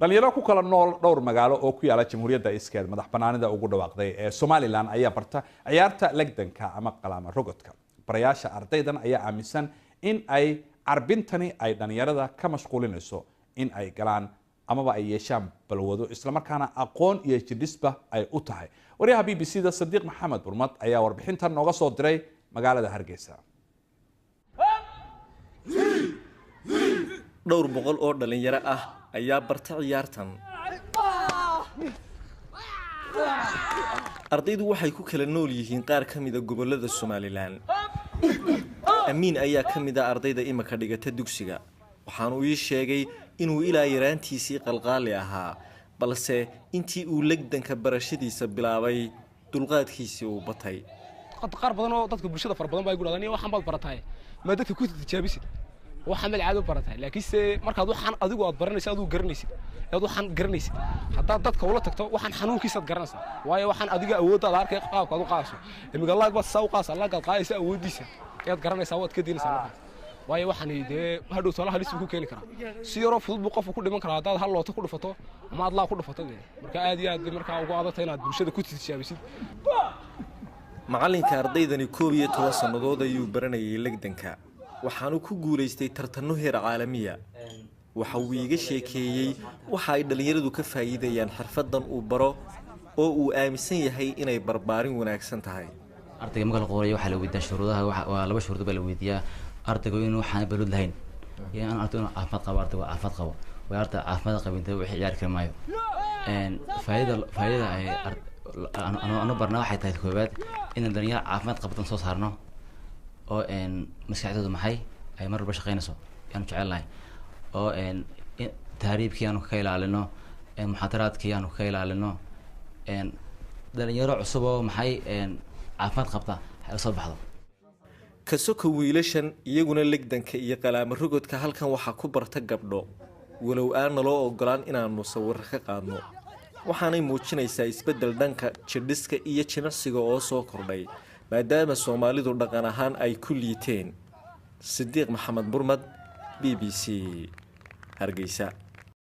dhalinyaro ku kala nool dhowr magaalo oo ku yaala jamhuuriyadda iskeed madax banaanida ugu dhawaaqday ee Somaliland ayaa barta ciyaarta legdanka ama qalaama rogodka barayaasha ardaydan ayaa aaminsan in ay carbintani ay dhalinyarada ka mashquulinayso in ay galaan amaba ay yeeshaan balwado isla markaana aqoon iyo jidisba ay u tahay wariyaha BBC-da Sadiq Maxamed Burmad ayaa warbixintan nooga soo diray magaalada Hargeysa dhowr boqol oo dhalinyaro ah ayaa barta ciyaartan ardaydu waxay ku kala nool yihiin qaar ka mid ah gobolada Somaliland Amiin ayaa ka mid ah ardayda imaka dhigata dugsiga waxaan uu sheegay inuu ilaa yaraantiisii qalqaali ahaa balse intii uu legdanka barashadiisa bilaabay dulqaadkiisii uu batay qaar badan oo dadka bulshada far badan baa igu dhaadaan waxaan baad baratay ma dadka ku tijaabisid waxaan meel caad u baratay laakiinse markaad waxaan adigu aad baranaysid adigu garanaysid waxaan garanaysid hadaa dadka wala tagto waxaan xanuunkiisa garanaysaa waayo waxaan adiga awooddaada arkay qaabka aad u qaadayso imiga laag baa saw qaas la qaadaysa awoodiisa ayaad garanaysaa waad ka diinaysaa markaas waayo waxaan idee hadhow talaha halis ku keeni karaa si yaro fudud buu qofku ku dhiman karaa hadaad hal looto ku dhufato ama aad laa ku dhufato marka aad iyo aad marka ugu adagtay inaad bulshada ku tijaabisid macalinka ardaydani 12 sanadood ayuu baranayay legdanka waxaanu ku guuleystay tartanno heer caalamiya waxa uu iga sheekeeyay waxa ay dhalinyaradu ka faa'iidayaan xirfadan uu baro oo uu aaminsan yahay inay barbaarin wanaagsan tahay ardayga marka la qorayo waxa la weydiiyaa shuruudaha waa laba shuruud baa la weydiiyaa ardaygu inuu waxaan balud lahayn iyo aan ardaygu caafimaad qabo ardaygu caafimaad qabo way arday caafimaad qabinta wixii ciyaar kale maayo faa'iidada ay ana barna waxay tahay koobaad in dhalinyaro caafimaad qabtan soo saarno oo maskaxdooda maxay ay mar walba shaqeynayso aan jecelahay oo taariibkii aanu ka ilaalino muxaadaraadkii aanu ka ilaalino dhalinyaro cusub oo maxay caafimaad qabta ay soo baxdo kasoo wiilashan iyaguna legdanka iyo qalaama rogodka halkan waxa ku barta gabdho walow aan loo ogolaan inaanu sawir ka qaadno waxaanay muujinaysaa isbedel dhanka jidhiska iyo jimicsiga oo soo kordhay maadaama Soomaalidu dhaqan ahaan ay ku liiteen Sadiq Maxamed Burmad BBC Hargeysa